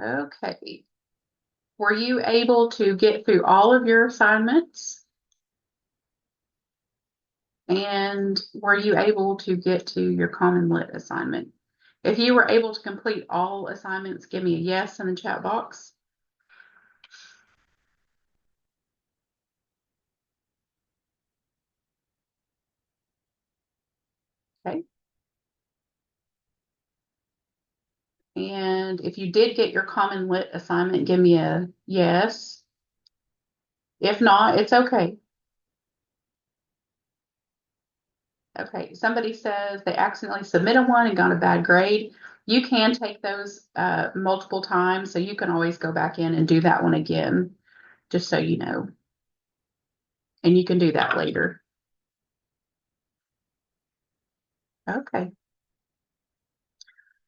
Okay. Were you able to get through all of your assignments? And were you able to get to your Common Lit assignment? If you were able to complete all assignments, give me a yes in the chat box. Okay. And if you did get your Common Lit assignment, give me a yes. If not, it's okay. Okay, somebody says they accidentally submitted one and got a bad grade. You can take those multiple times, so you can always go back in and do that one again, just so you know. And you can do that later. Okay.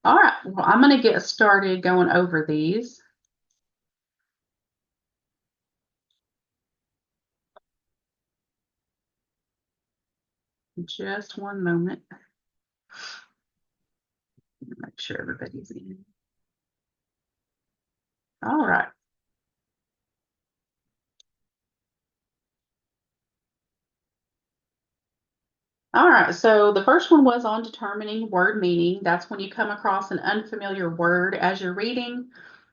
All right. Well, I'm going to get started going over these. Just one moment. Make sure everybody's in. All right. All right, so the first one was on determining word meaning. That's when you come across an unfamiliar word as you're reading.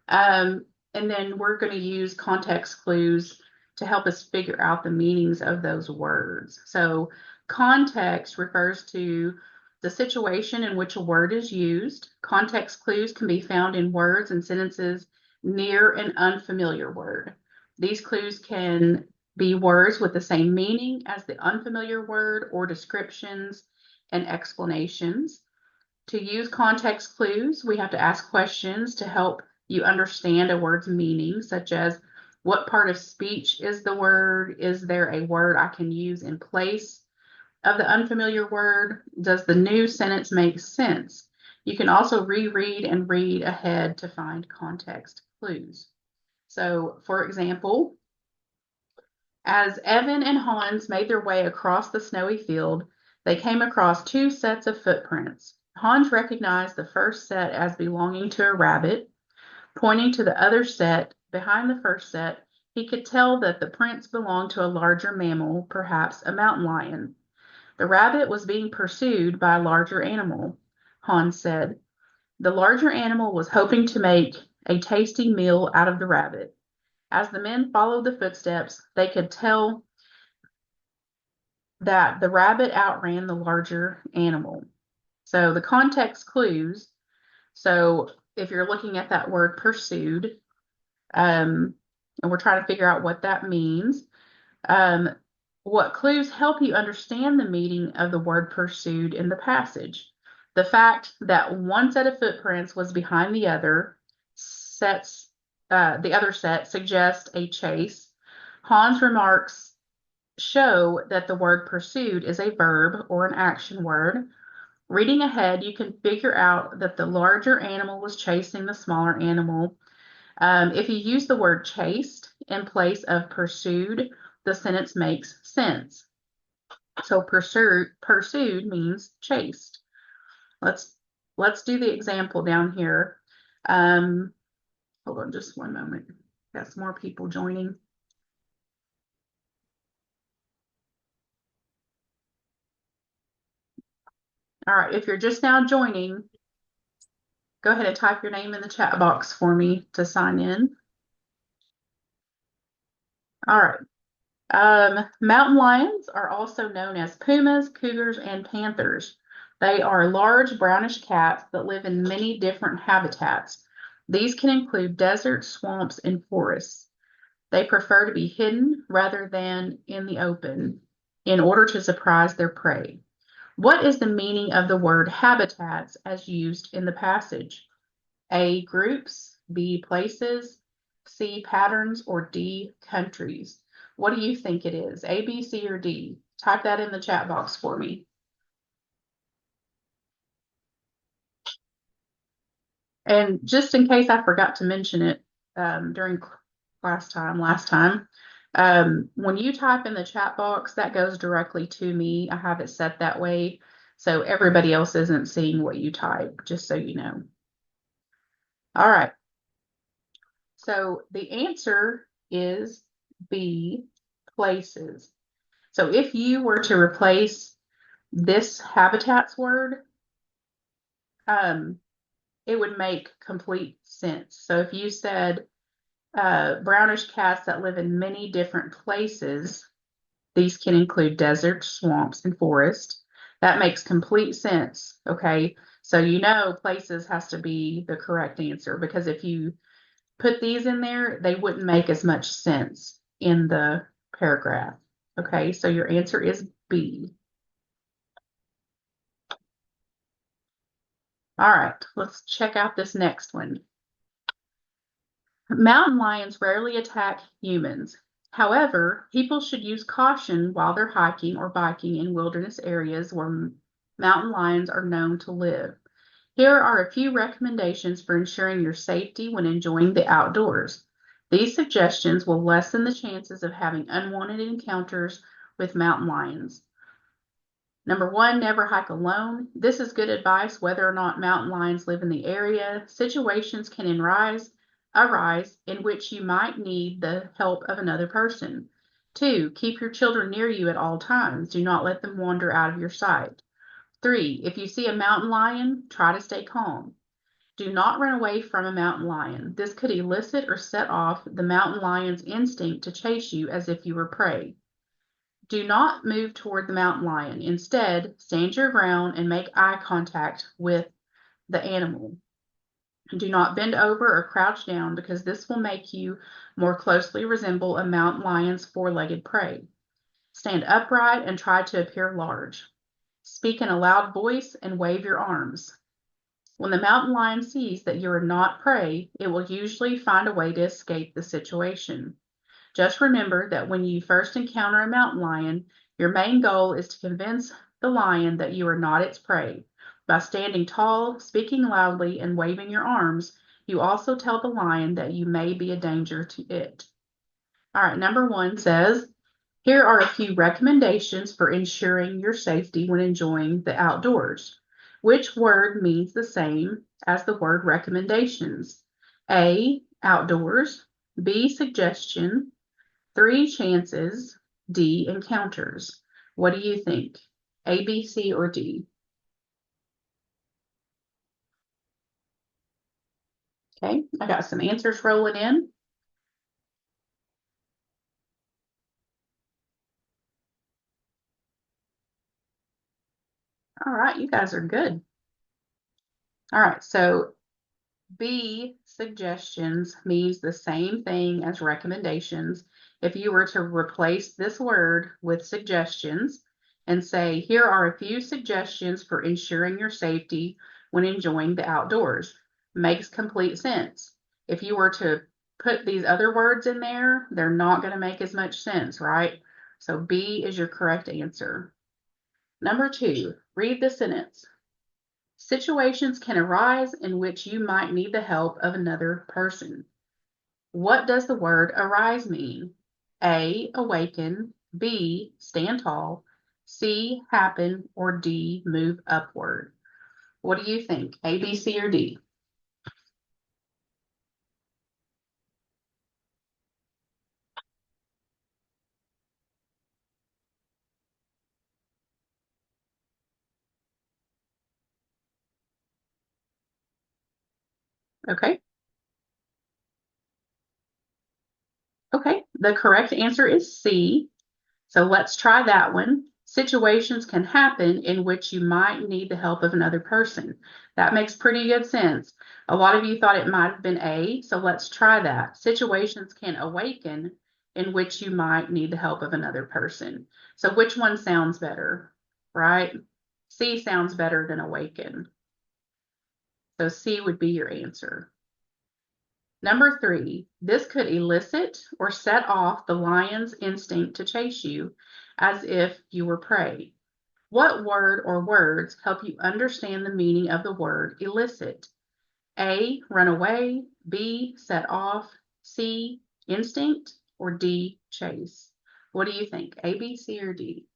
And then we're going to use context clues to help us figure out the meanings of those words. So context refers to the situation in which a word is used. Context clues can be found in words and sentences near an unfamiliar word. These clues can be words with the same meaning as the unfamiliar word or descriptions and explanations. To use context clues, we have to ask questions to help you understand a word's meaning, such as what part of speech is the word? Is there a word I can use in place of the unfamiliar word? Does the new sentence make sense? You can also reread and read ahead to find context clues. So, for example, as Evan and Hans made their way across the snowy field, they came across two sets of footprints. Hans recognized the first set as belonging to a rabbit. Pointing to the other set behind the first set, he could tell that the prints belonged to a larger mammal, perhaps a mountain lion. The rabbit was being pursued by a larger animal, Hans said. The larger animal was hoping to make a tasty meal out of the rabbit. As the men followed the footsteps, they could tell that the rabbit outran the larger animal. So the context clues. So if you're looking at that word pursued, and we're trying to figure out what that means, what clues help you understand the meaning of the word pursued in the passage? The fact that one set of footprints was behind the other the other set suggests a chase. Hans' remarks show that the word pursued is a verb or an action word. Reading ahead, you can figure out that the larger animal was chasing the smaller animal. If you use the word chased in place of pursued, the sentence makes sense. So pursued means chased. Let's do the example down here. Hold on just one moment. Got some more people joining. All right, if you're just now joining, go ahead and type your name in the chat box for me to sign in. All right. Mountain lions are also known as pumas, cougars, and panthers. They are large brownish cats that live in many different habitats. These can include deserts, swamps, and forests. They prefer to be hidden rather than in the open in order to surprise their prey. What is the meaning of the word habitats as used in the passage? A, groups, B, places, C, patterns, or D, countries. What do you think it is? A, B, C, or D? Type that in the chat box for me. And just in case I forgot to mention it during last time, when you type in the chat box, that goes directly to me. I have it set that way so everybody else isn't seeing what you type, just so you know. All right. So the answer is B, places. So if you were to replace this habitats word, it would make complete sense. So if you said brownish cats that live in many different places, these can include deserts, swamps, and forests. That makes complete sense. Okay. So you know places has to be the correct answer, because if you put these in there, they wouldn't make as much sense in the paragraph. Okay, so your answer is B. All right, let's check out this next one. Mountain lions rarely attack humans. However, people should use caution while they're hiking or biking in wilderness areas where mountain lions are known to live. Here are a few recommendations for ensuring your safety when enjoying the outdoors. These suggestions will lessen the chances of having unwanted encounters with mountain lions. Number one, never hike alone. This is good advice whether or not mountain lions live in the area. Situations can arise in which you might need the help of another person. Two, keep your children near you at all times. Do not let them wander out of your sight. Three, if you see a mountain lion, try to stay calm. Do not run away from a mountain lion. This could elicit or set off the mountain lion's instinct to chase you as if you were prey. Do not move toward the mountain lion. Instead, stand your ground and make eye contact with the animal. Do not bend over or crouch down, because this will make you more closely resemble a mountain lion's four-legged prey. Stand upright and try to appear large. Speak in a loud voice and wave your arms. When the mountain lion sees that you are not prey, it will usually find a way to escape the situation. Just remember that when you first encounter a mountain lion, your main goal is to convince the lion that you are not its prey. By standing tall, speaking loudly, and waving your arms, you also tell the lion that you may be a danger to it. All right, number one says, here are a few recommendations for ensuring your safety when enjoying the outdoors. Which word means the same as the word recommendations? A, outdoors. B, suggestion. Three, chances. D, encounters. What do you think? A, B, C, or D? Okay, I got some answers rolling in. All right, you guys are good. All right, so B, suggestions, means the same thing as recommendations. If you were to replace this word with suggestions and say, here are a few suggestions for ensuring your safety when enjoying the outdoors, makes complete sense. If you were to put these other words in there, they're not going to make as much sense, right? So B is your correct answer. Number two, read the sentence. Situations can arise in which you might need the help of another person. What does the word arise mean? A, awaken. B, stand tall. C, happen. Or D, move upward. What do you think? A, B, C, or D? Okay. Okay. The correct answer is C. So let's try that one. Situations can happen in which you might need the help of another person. That makes pretty good sense. A lot of you thought it might have been A, so let's try that. Situations can awaken in which you might need the help of another person. So which one sounds better, right? C sounds better than awaken. So C would be your answer. Number three, this could elicit or set off the lion's instinct to chase you as if you were prey. What word or words help you understand the meaning of the word elicit? A, run away. B, set off. C, instinct. Or D, chase. What do you think? A, B, C, or D?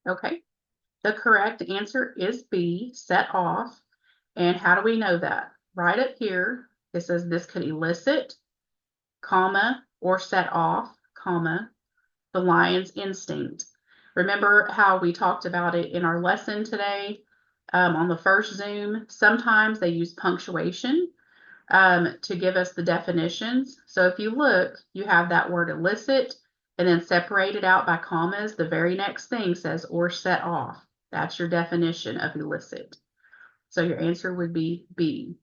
Okay. The correct answer is B, set off. And how do we know that? Right up here, it says this could elicit, comma, or set off, comma, the lion's instinct. Remember how we talked about it in our lesson today on the first Zoom? Sometimes they use punctuation to give us the definitions. So if you look, you have that word elicit and then separated out by commas. The very next thing says or set off. That's your definition of elicit. So your answer would be B.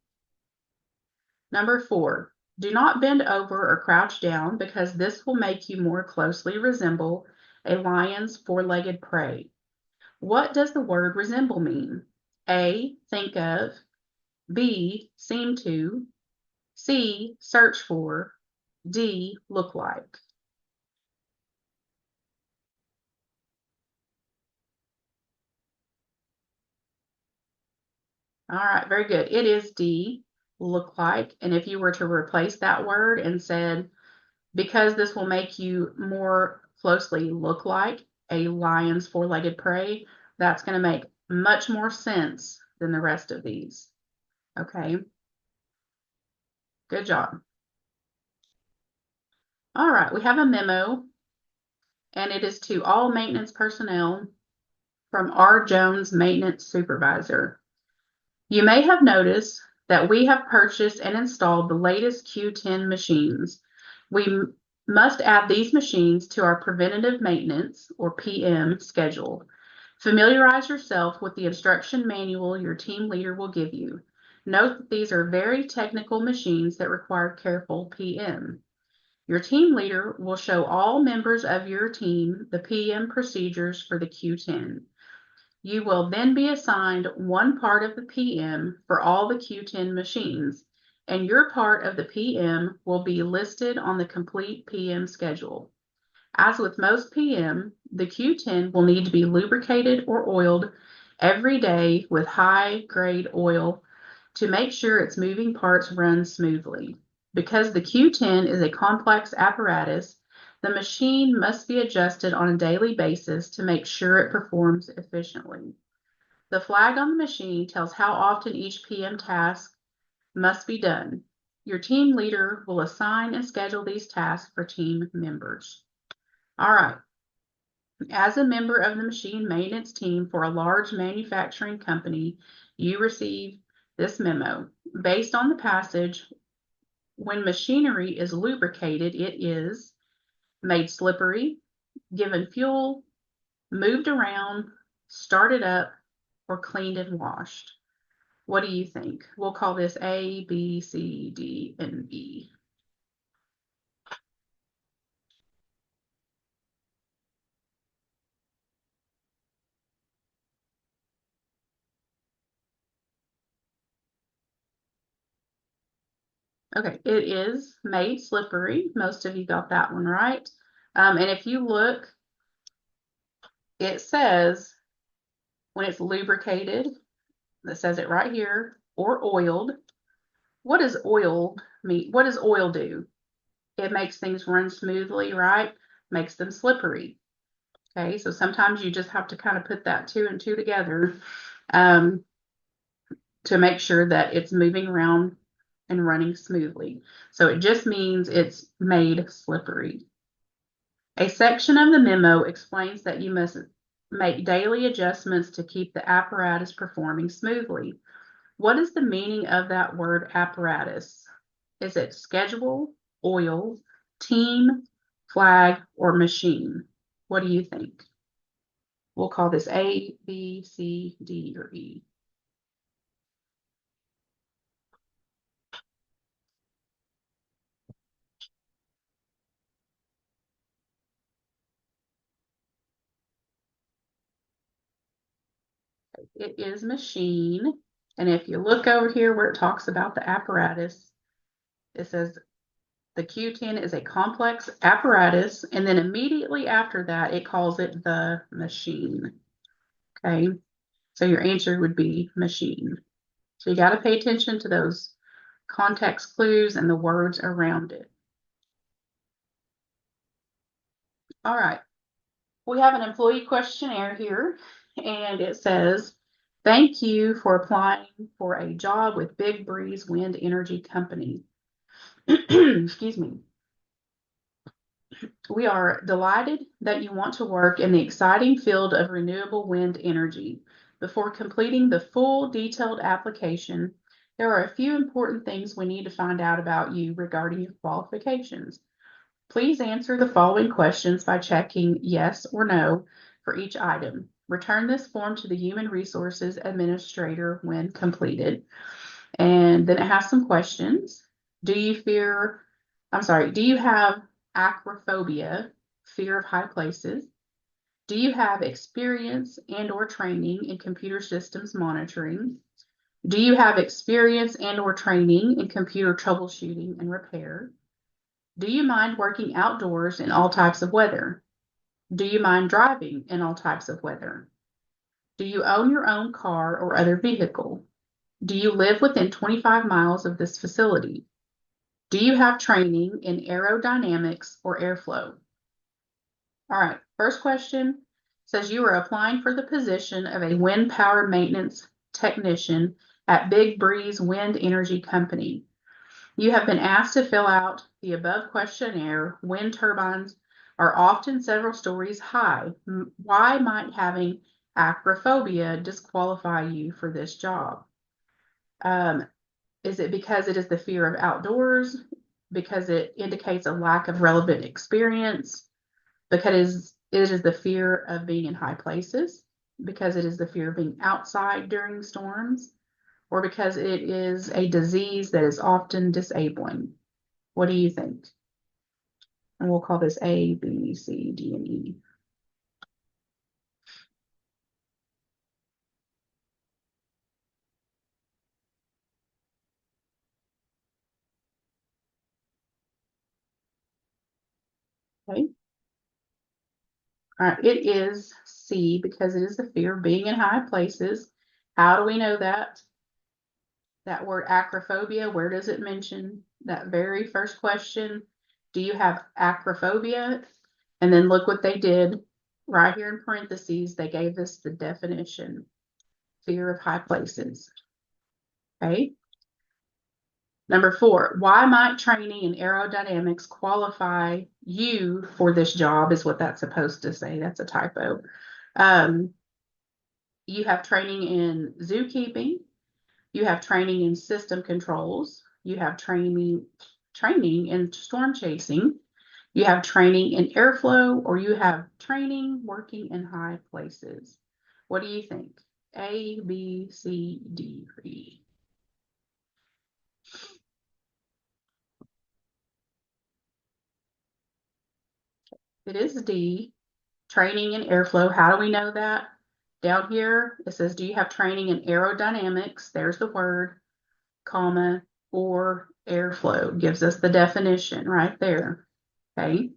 Number 4, do not bend over or crouch down because this will make you more closely resemble a lion's four-legged prey. What does the word resemble mean? A, think of, B, seem to, C, search for, D, look like. All right, very good. It is D, look like. And if you were to replace that word and said, because this will make you more closely look like a lion's four-legged prey, that's going to make much more sense than the rest of these. Okay, good job. All right, we have a memo, and it is to all maintenance personnel from R. Jones, maintenance supervisor. You may have noticed that we have purchased and installed the latest Q10 machines. We must add these machines to our preventative maintenance, or PM, schedule. Familiarize yourself with the instruction manual your team leader will give you. Note that these are very technical machines that require careful PM. Your team leader will show all members of your team the PM procedures for the Q10. You will then be assigned one part of the PM for all the Q10 machines, and your part of the PM will be listed on the complete PM schedule. As with most PM, the Q10 will need to be lubricated or oiled every day with high-grade oil to make sure its moving parts run smoothly. Because the Q10 is a complex apparatus, the machine must be adjusted on a daily basis to make sure it performs efficiently. The flag on the machine tells how often each PM task must be done. Your team leader will assign and schedule these tasks for team members. All right. As a member of the machine maintenance team for a large manufacturing company, you receive this memo. Based on the passage, when machinery is lubricated, it is made slippery, given fuel, moved around, started up, or cleaned and washed. What do you think? We'll call this A, B, C, D, and E. Okay, it is made slippery. Most of you got that one right. And if you look, it says when it's lubricated, that says it right here, or oiled. What does oil mean? What does oil do? It makes things run smoothly, right? Makes them slippery. Okay, so sometimes you just have to kind of put that two and two together to make sure that it's moving around and running smoothly. So it just means it's made slippery. A section of the memo explains that you must make daily adjustments to keep the apparatus performing smoothly. What is the meaning of that word apparatus? Is it schedule, oil, team, flag, or machine? What do you think? We'll call this A, B, C, D, or E. It is machine. And if you look over here where it talks about the apparatus, it says the Q10 is a complex apparatus. And then immediately after that, it calls it the machine. Okay. So your answer would be machine. So you got to pay attention to those context clues and the words around it. All right. We have an employee questionnaire here, and it says, thank you for applying for a job with Big Breeze Wind Energy Company. Excuse me. We are delighted that you want to work in the exciting field of renewable wind energy. Before completing the full detailed application, there are a few important things we need to find out about you regarding your qualifications. Please answer the following questions by checking yes or no for each item. Return this form to the Human Resources Administrator when completed. And then it has some questions. Do you have acrophobia, fear of high places? Do you have experience and or training in computer systems monitoring? Do you have experience and or training in computer troubleshooting and repair? Do you mind working outdoors in all types of weather? Do you mind driving in all types of weather? Do you own your own car or other vehicle? Do you live within 25 miles of this facility? Do you have training in aerodynamics or airflow? All right, first question says you are applying for the position of a wind power maintenance technician at Big Breeze Wind Energy Company. You have been asked to fill out the above questionnaire. Wind turbines are often several stories high. Why might having acrophobia disqualify you for this job? Is it because it is the fear of outdoors? Because it indicates a lack of relevant experience? Because it is the fear of being in high places? Because it is the fear of being outside during storms? Or because it is a disease that is often disabling? What do you think? And we'll call this A, B, C, D, and E. Okay. All right, it is C because it is the fear of being in high places. How do we know that? That word acrophobia, where does it mention? That very first question, do you have acrophobia? And then look what they did right here in parentheses. They gave us the definition, fear of high places. Okay. Number 4, why might training in aerodynamics qualify you for this job is what that's supposed to say. That's a typo. You have training in zookeeping. You have training in system controls. You have training in storm chasing. You have training in airflow, or you have training working in high places. What do you think? A, B, C, D, or E? It is D, training in airflow. How do we know that? Down here, it says, do you have training in aerodynamics? There's the word, comma, or airflow. Gives us the definition right there. Okay.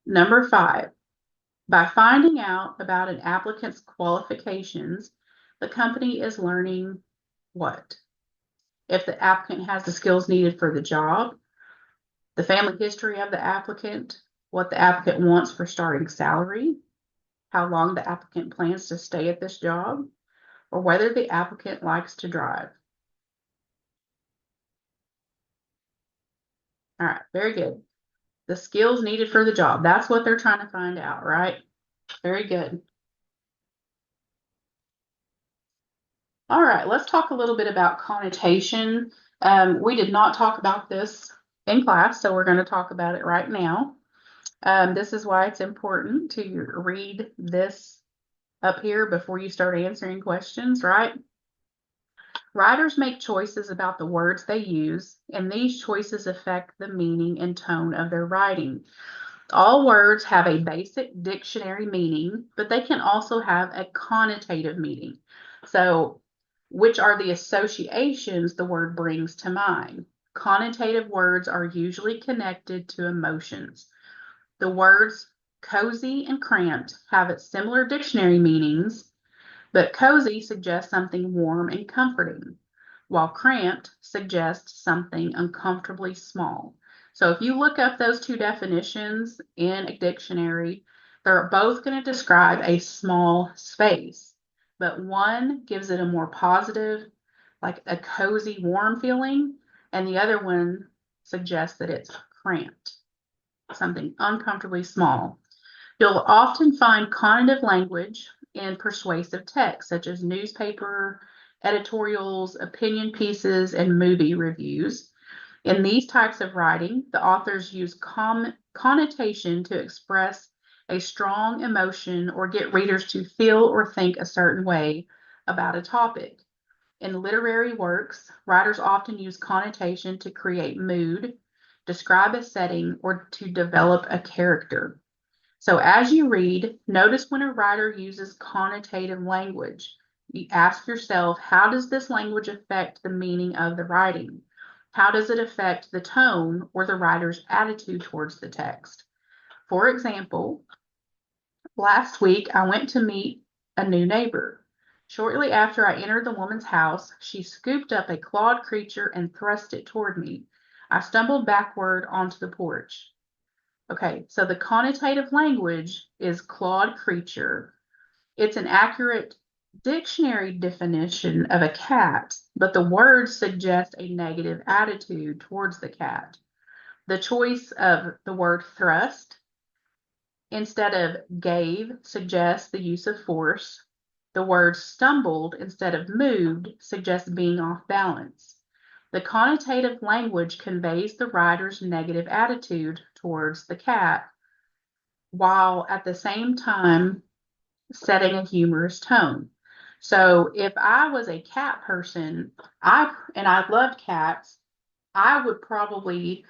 Number 5, by finding out about an applicant's qualifications, the company is learning what? If the applicant has the skills needed for the job, the family history of the applicant, what the applicant wants for starting salary, how long the applicant plans to stay at this job, or whether the applicant likes to drive. All right, very good. The skills needed for the job. That's what they're trying to find out, right? Very good. All right, let's talk a little bit about connotation. We did not talk about this in class, so we're going to talk about it right now. This is why it's important to read this up here before you start answering questions, right? Writers make choices about the words they use, and these choices affect the meaning and tone of their writing. All words have a basic dictionary meaning, but they can also have a connotative meaning. So, which are the associations the word brings to mind? Connotative words are usually connected to emotions. The words cozy and cramped have similar dictionary meanings, but cozy suggests something warm and comforting, while cramped suggests something uncomfortably small. So if you look up those two definitions in a dictionary, they're both going to describe a small space, but one gives it a more positive, like a cozy, warm feeling, and the other one suggests that it's cramped, something uncomfortably small. You'll often find connotative language in persuasive text, such as newspaper, editorials, opinion pieces, and movie reviews. In these types of writing, the authors use connotation to express a strong emotion or get readers to feel or think a certain way about a topic. In literary works, writers often use connotation to create mood, describe a setting, or to develop a character. So as you read, notice when a writer uses connotative language. You ask yourself, how does this language affect the meaning of the writing? How does it affect the tone or the writer's attitude towards the text? For example, last week I went to meet a new neighbor. Shortly after I entered the woman's house, she scooped up a clawed creature and thrust it toward me. I stumbled backward onto the porch. Okay, so the connotative language is clawed creature. It's an accurate dictionary definition of a cat, but the words suggest a negative attitude towards the cat. The choice of the word thrust instead of gave suggests the use of force. The word stumbled instead of moved suggests being off balance. The connotative language conveys the writer's negative attitude towards the cat, while at the same time setting a humorous tone. So if I was a cat person, I loved cats, I would probably,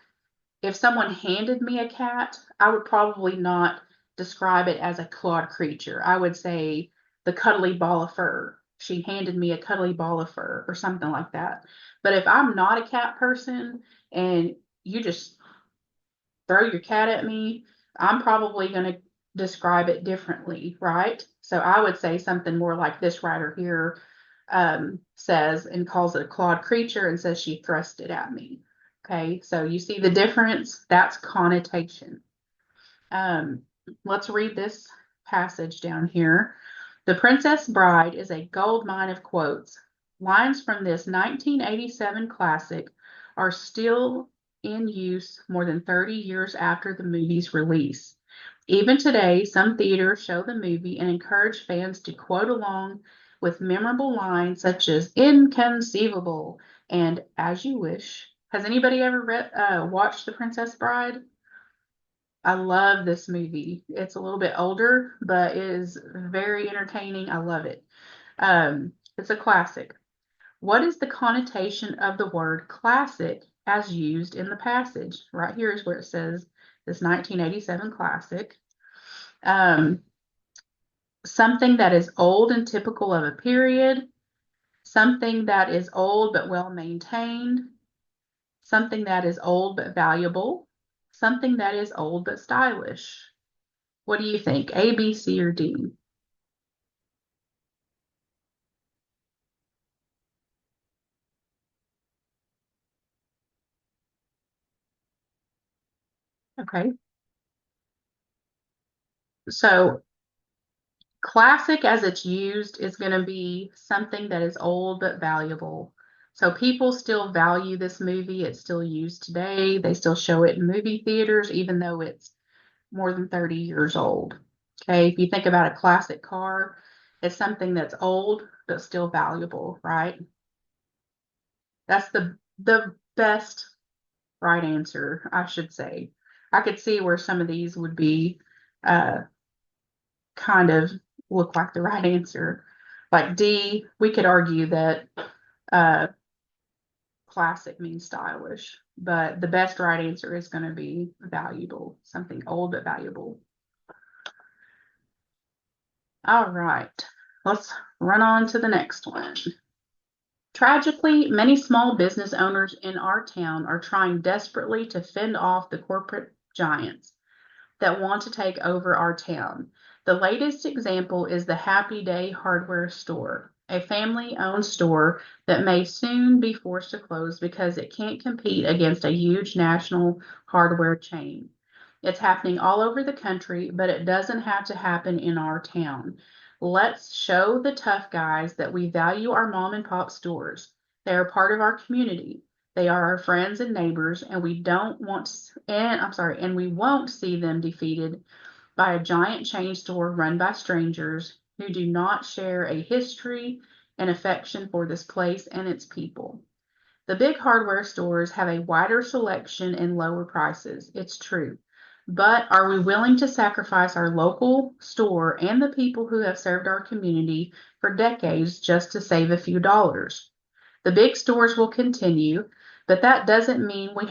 if someone handed me a cat, I would probably not describe it as a clawed creature. I would say the cuddly ball of fur. She handed me a cuddly ball of fur or something like that. But if I'm not a cat person and you just throw your cat at me, I'm probably going to describe it differently, right? So I would say something more like this writer here says and calls it a clawed creature and says she thrust it at me. Okay, so you see the difference? That's connotation. Um, let's read this passage down here. The Princess Bride is a gold mine of quotes. Lines from this 1987 classic are still in use more than 30 years after the movie's release. Even today, some theaters show the movie and encourage fans to quote along with memorable lines such as inconceivable and as you wish. Has anybody ever watched The Princess Bride? I love this movie. It's a little bit older, but it is very entertaining. I love it. It's a classic. What is the connotation of the word classic as used in the passage? Right here is where it says this 1987 classic. Something that is old and typical of a period, something that is old but well maintained, something that is old but valuable, something that is old but stylish. What do you think? A, B, C, or D? Okay. So classic as it's used is going to be something that is old but valuable. So people still value this movie. It's still used today. They still show it in movie theaters, even though it's more than 30 years old. Okay. If you think about a classic car, it's something that's old but still valuable, right? That's the best right answer, I should say. I could see where some of these would be uh, kind of look like the right answer. Like D, we could argue that uh, classic means stylish, but the best right answer is going to be valuable, something old but valuable. All right, let's run on to the next one. Tragically, many small business owners in our town are trying desperately to fend off the corporate giants that want to take over our town. The latest example is the Happy Day hardware store, a family-owned store that may soon be forced to close because it can't compete against a huge national hardware chain. It's happening all over the country, but it doesn't have to happen in our town. Let's show the tough guys that we value our mom and pop stores. They are part of our community. They are our friends and neighbors, and we won't see them defeated by a giant chain store run by strangers who do not share a history and affection for this place and its people. The big hardware stores have a wider selection and lower prices, it's true. But are we willing to sacrifice our local store and the people who have served our community for decades just to save a few dollars? The big stores will continue, but that doesn't mean I'm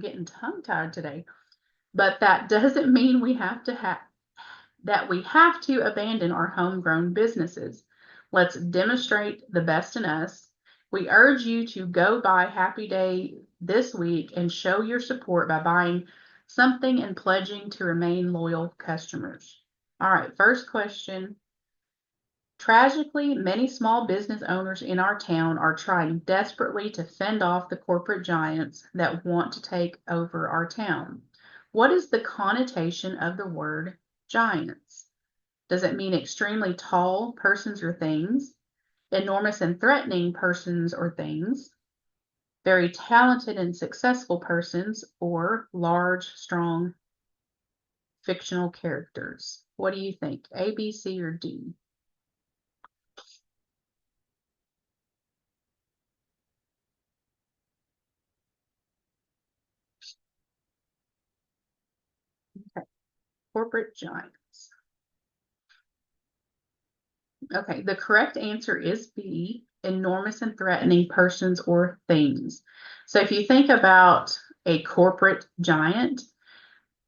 getting tongue-tied today. But that doesn't mean we have to abandon our homegrown businesses. Let's demonstrate the best in us. We urge you to go buy Happy Day this week and show your support by buying something and pledging to remain loyal customers. All right, first question. Tragically, many small business owners in our town are trying desperately to fend off the corporate giants that want to take over our town. What is the connotation of the word giants? Does it mean extremely tall persons or things, enormous and threatening persons or things, very talented and successful persons, or large, strong, fictional characters? What do you think? A, B, C, or D? Okay. Corporate giants. Okay, the correct answer is B, enormous and threatening persons or things. So if you think about a corporate giant,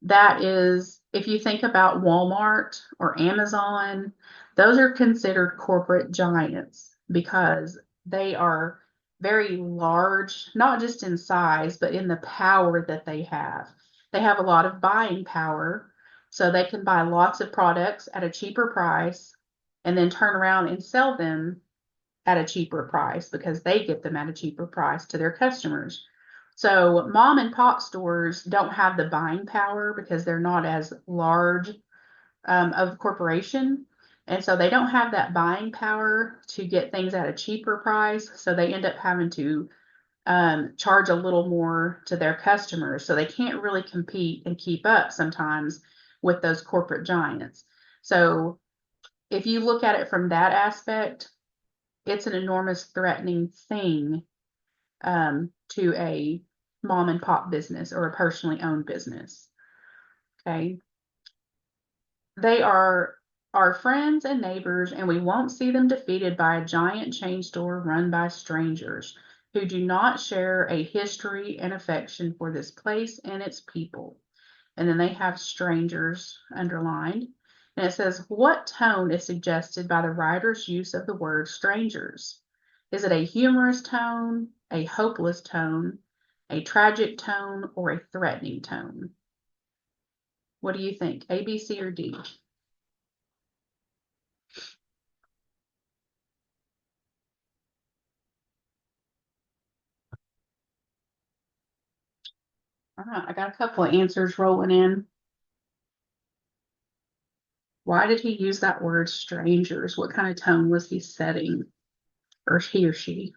that is, if you think about Walmart or Amazon, those are considered corporate giants because they are very large, not just in size, but in the power that they have. They have a lot of buying power, so they can buy lots of products at a cheaper price and then turn around and sell them at a cheaper price because they get them at a cheaper price to their customers. So mom and pop stores don't have the buying power because they're not as large of a corporation. And so they don't have that buying power to get things at a cheaper price. So they end up having to charge a little more to their customers. So they can't really compete and keep up sometimes with those corporate giants. So if you look at it from that aspect, it's an enormous threatening thing to a mom and pop business or a personally owned business. Okay. They are our friends and neighbors, and we won't see them defeated by a giant chain store run by strangers who do not share a history and affection for this place and its people. And then they have strangers underlined. And it says, what tone is suggested by the writer's use of the word strangers? Is it a humorous tone, a hopeless tone, a tragic tone, or a threatening tone? What do you think? A, B, C, or D? All right, I got a couple of answers rolling in. Why did he use that word strangers? What kind of tone was he setting, or he or she?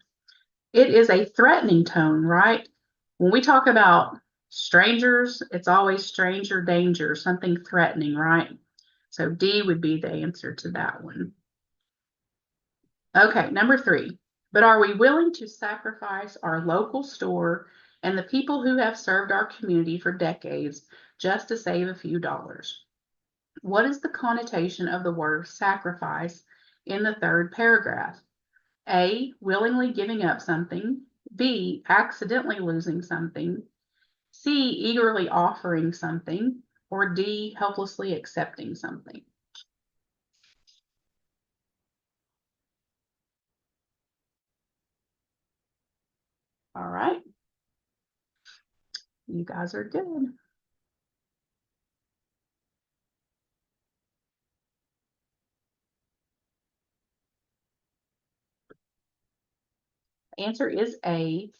It is a threatening tone, right? When we talk about strangers, it's always stranger danger, something threatening, right? So D would be the answer to that one. Okay, number 3. But are we willing to sacrifice our local store and the people who have served our community for decades just to save a few dollars? What is the connotation of the word sacrifice in the third paragraph? A, willingly giving up something. B, accidentally losing something. C, eagerly offering something. Or D, helplessly accepting something. All right. You guys are good. Answer is A.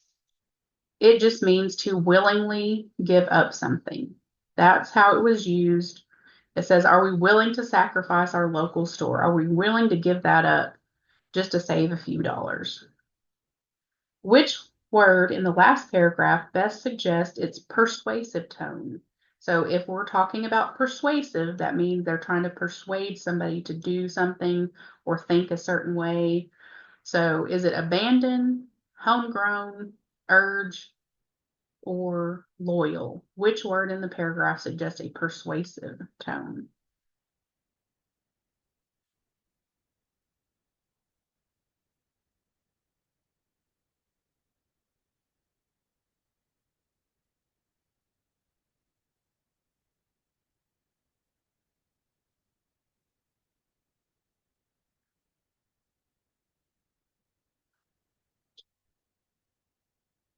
It just means to willingly give up something. That's how it was used. It says, are we willing to sacrifice our local store? Are we willing to give that up just to save a few dollars? Which word in the last paragraph best suggests its persuasive tone? So if we're talking about persuasive, that means they're trying to persuade somebody to do something or think a certain way. So is it abandon, homegrown, urge, or loyal? Which word in the paragraph suggests a persuasive tone?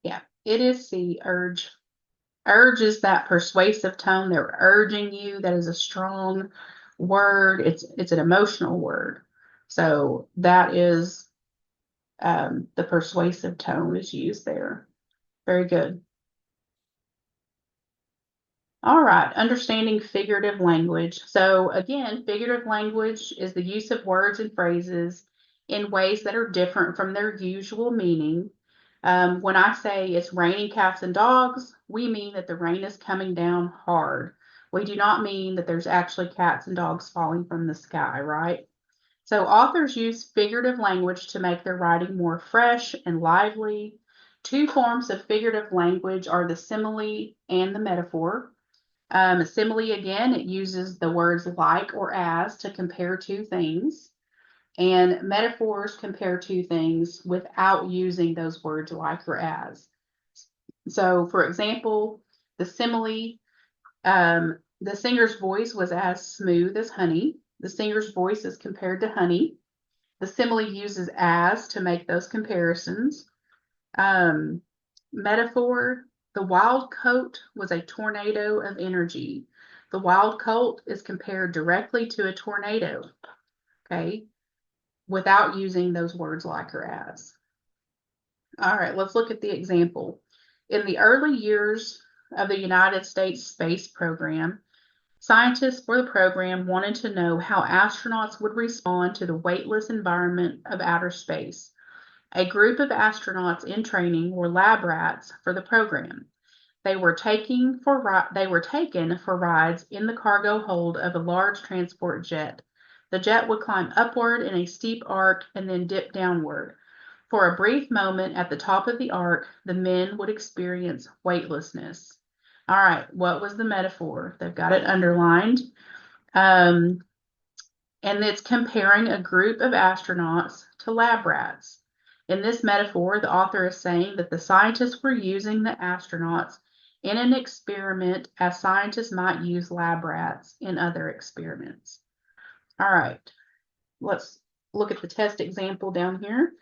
Yeah, it is C, urge. Urge is that persuasive tone. They're urging you. That is a strong word. It's an emotional word. So that is the persuasive tone is used there. Very good. All right, understanding figurative language. So again, figurative language is the use of words and phrases in ways that are different from their usual meaning. When I say it's raining cats and dogs, we mean that the rain is coming down hard. We do not mean that there's actually cats and dogs falling from the sky, right? So authors use figurative language to make their writing more fresh and lively. Two forms of figurative language are the simile and the metaphor. Simile, again, it uses the words like or as to compare two things, and metaphors compare two things without using those words like or as. So, for example, the simile, the singer's voice was as smooth as honey. The singer's voice is compared to honey. The simile uses as to make those comparisons. Um, Metaphor, the wild coat was a tornado of energy. The wild coat is compared directly to a tornado, okay, without using those words like or as. All right, let's look at the example. In the early years of the United States space program, scientists for the program wanted to know how astronauts would respond to the weightless environment of outer space. A group of astronauts in training were lab rats for the program. They were taken for rides in the cargo hold of a large transport jet. The jet would climb upward in a steep arc and then dip downward. For a brief moment at the top of the arc, the men would experience weightlessness. All right, what was the metaphor? They've got it underlined. Um, and it's comparing a group of astronauts to lab rats. In this metaphor, the author is saying that the scientists were using the astronauts in an experiment as scientists might use lab rats in other experiments. All right, let's look at the test example down here.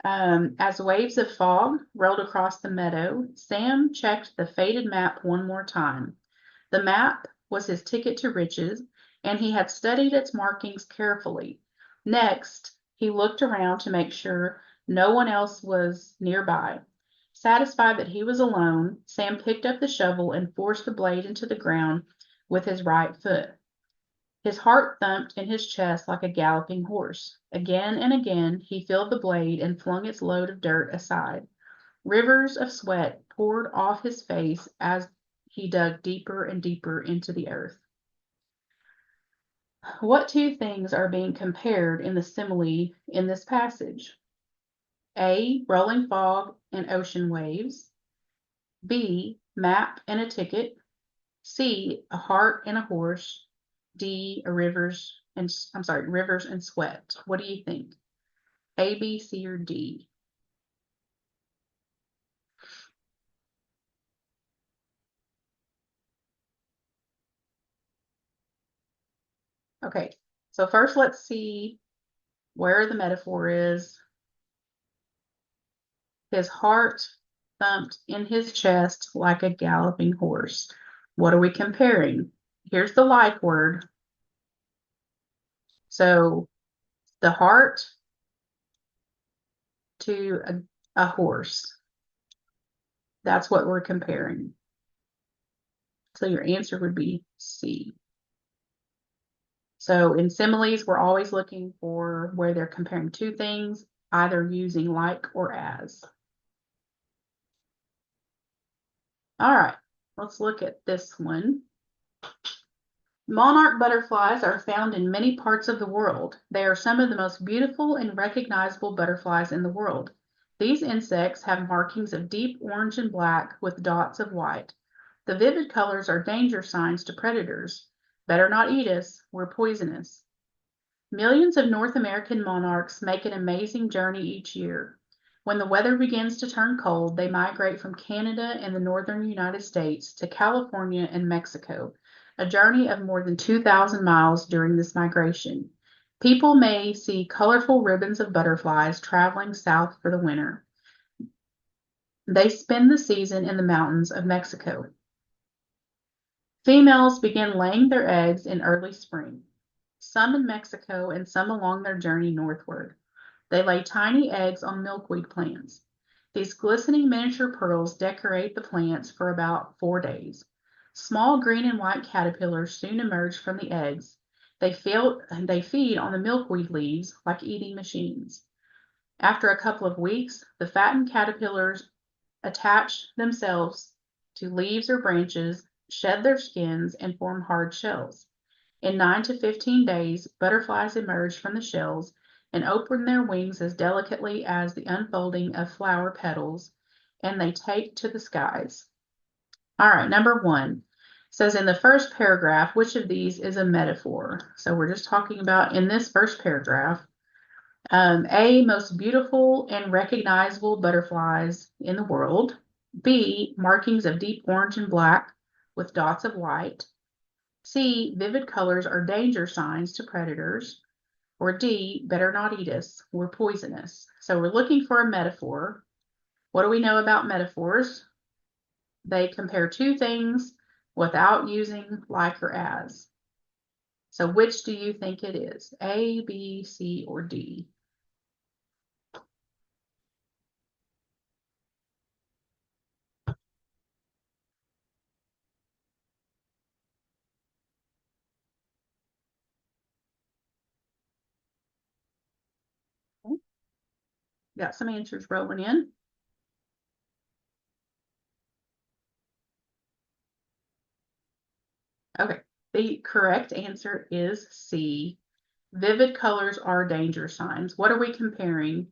As waves of fog rolled across the meadow, Sam checked the faded map one more time. The map was his ticket to riches, and he had studied its markings carefully. Next, he looked around to make sure no one else was nearby. Satisfied that he was alone, Sam picked up the shovel and forced the blade into the ground with his right foot. His heart thumped in his chest like a galloping horse. Again and again he filled the blade and flung its load of dirt aside. Rivers of sweat poured off his face as he dug deeper and deeper into the earth. What two things are being compared in the simile in this passage? A, rolling fog and ocean waves. B, map and a ticket. C, a heart and a horse. D, rivers and sweat. What do you think? A, B, C, or D? Okay, so first let's see where the metaphor is. His heart thumped in his chest like a galloping horse. What are we comparing? Here's the like word. So the heart to a horse. That's what we're comparing. So your answer would be C. So in similes, we're always looking for where they're comparing two things, either using like or as. All right, let's look at this one. Monarch butterflies are found in many parts of the world. They are some of the most beautiful and recognizable butterflies in the world. These insects have markings of deep orange and black with dots of white. The vivid colors are danger signs to predators. Better not eat us, we're poisonous. Millions of North American monarchs make an amazing journey each year. When the weather begins to turn cold, they migrate from Canada and the northern United States to California and Mexico, a journey of more than 2,000 miles during this migration. People may see colorful ribbons of butterflies traveling south for the winter. They spend the season in the mountains of Mexico. Females begin laying their eggs in early spring, some in Mexico and some along their journey northward. They lay tiny eggs on milkweed plants. These glistening miniature pearls decorate the plants for about 4 days. Small green and white caterpillars soon emerge from the eggs. They feed on the milkweed leaves like eating machines. After a couple of weeks, the fattened caterpillars attach themselves to leaves or branches, shed their skins, and form hard shells. In 9 to 15 days, butterflies emerge from the shells and open their wings as delicately as the unfolding of flower petals, and they take to the skies. All right, number 1 says in the first paragraph, which of these is a metaphor? So we're just talking about in this first paragraph, A, most beautiful and recognizable butterflies in the world. B, markings of deep orange and black with dots of white. C, vivid colors are danger signs to predators. Or D, better not eat us, we're poisonous. So we're looking for a metaphor. What do we know about metaphors? They compare two things without using like or as. So which do you think it is? A, B, C, or D? Got some answers rolling in. Okay, the correct answer is C. Vivid colors are danger signs. What are we comparing?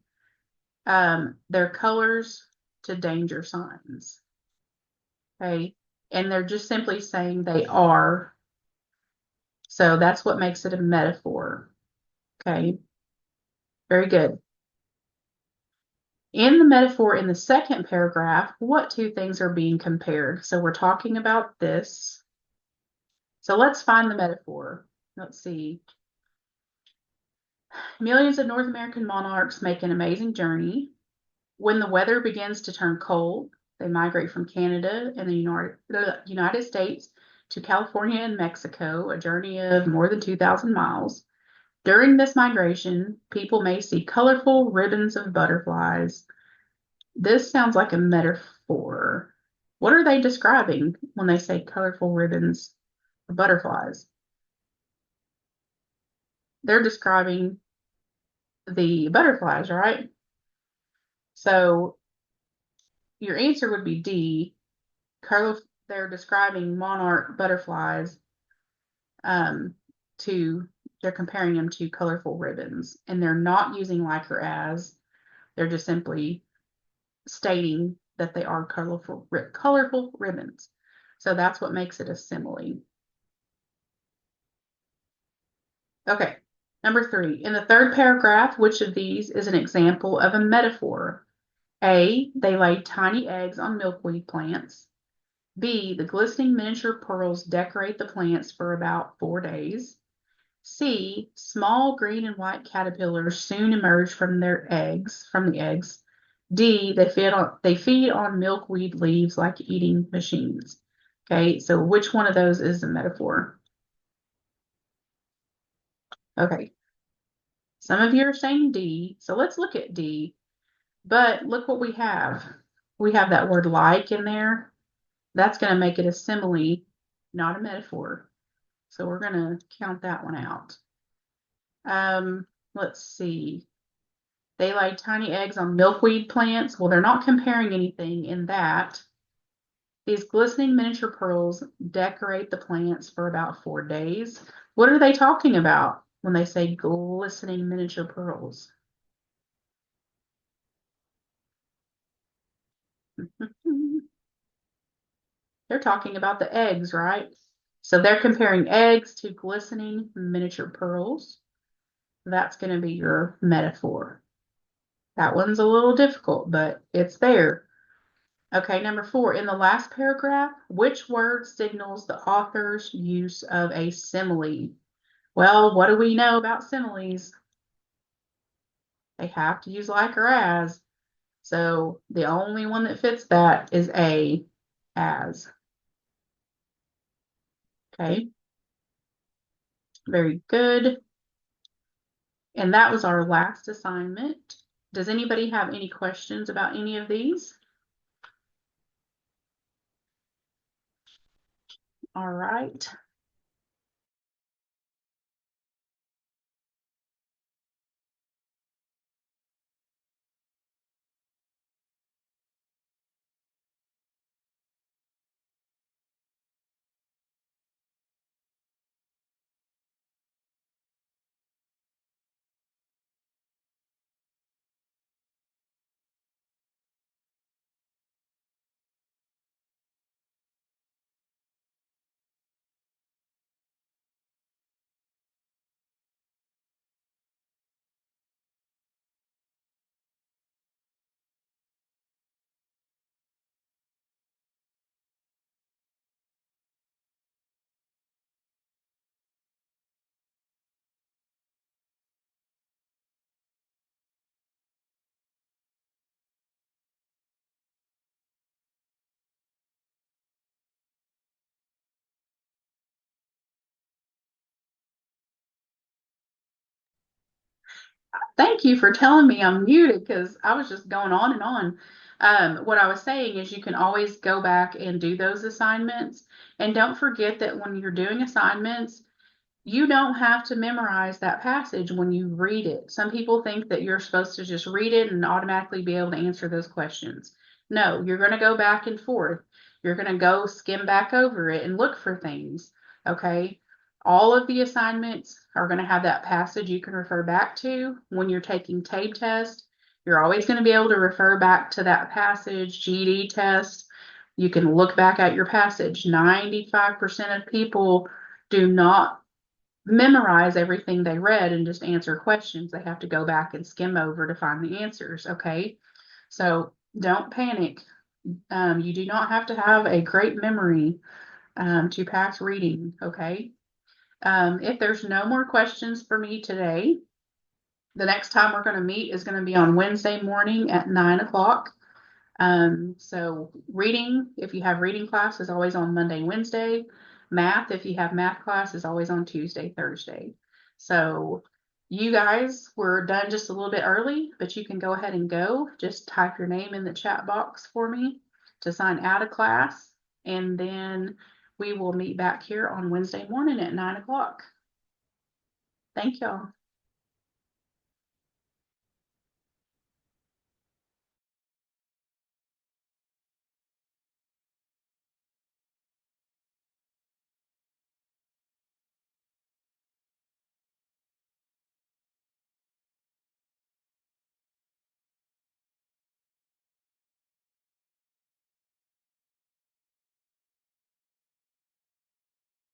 Their colors to danger signs. Okay, and they're just simply saying they are. So that's what makes it a metaphor. Okay, very good. In the metaphor in the second paragraph, what two things are being compared? So we're talking about this. So let's find the metaphor. Let's see. Millions of North American monarchs make an amazing journey. When the weather begins to turn cold, they migrate from Canada and the United States to California and Mexico, a journey of more than 2,000 miles. During this migration, people may see colorful ribbons of butterflies. This sounds like a metaphor. What are they describing when they say colorful ribbons of butterflies? They're describing the butterflies, right? So your answer would be D. They're describing monarch butterflies to they're comparing them to colorful ribbons, and they're not using like or as. They're just simply stating that they are colorful ribbons. So that's what makes it a simile. Okay, number 3. In the third paragraph, which of these is an example of a metaphor? A, they lay tiny eggs on milkweed plants. B, the glistening miniature pearls decorate the plants for about 4 days. C, small green and white caterpillars soon emerge from the eggs. D, they feed on milkweed leaves like eating machines. Okay, so which one of those is a metaphor? Okay, some of you are saying D, so let's look at D. But look what we have. We have that word like in there. That's going to make it a simile, not a metaphor. So we're going to count that one out. Let's see. They lay tiny eggs on milkweed plants. Well, they're not comparing anything in that. These glistening miniature pearls decorate the plants for about 4 days. What are they talking about when they say glistening miniature pearls? They're talking about the eggs, right? So they're comparing eggs to glistening miniature pearls. That's going to be your metaphor. That one's a little difficult, but it's there. Okay, number 4. In the last paragraph, which word signals the author's use of a simile? Well, what do we know about similes? They have to use like or as. So the only one that fits that is a, as. Okay, very good. And that was our last assignment. Does anybody have any questions about any of these? All right. Thank you for telling me I'm muted because I was just going on and on. What I was saying is you can always go back and do those assignments. And don't forget that when you're doing assignments, you don't have to memorize that passage when you read it. Some people think that you're supposed to just read it and automatically be able to answer those questions. No, you're going to go back and forth. You're going to go skim back over it and look for things. Okay. All of the assignments are going to have that passage you can refer back to when you're taking TABE test. You're always going to be able to refer back to that passage, GED test. You can look back at your passage. 95% of people do not memorize everything they read and just answer questions. They have to go back and skim over to find the answers. Okay. So don't panic. You do not have to have a great memory to pass reading. Okay. If there's no more questions for me today, the next time we're going to meet is going to be on Wednesday morning at 9 o'clock. So reading, if you have reading class, is always on Monday, Wednesday. Math, if you have math class, is always on Tuesday, Thursday. So you guys were done just a little bit early, but you can go ahead and go. Just type your name in the chat box for me to sign out of class. And then we will meet back here on Wednesday morning at 9 o'clock. Thank y'all.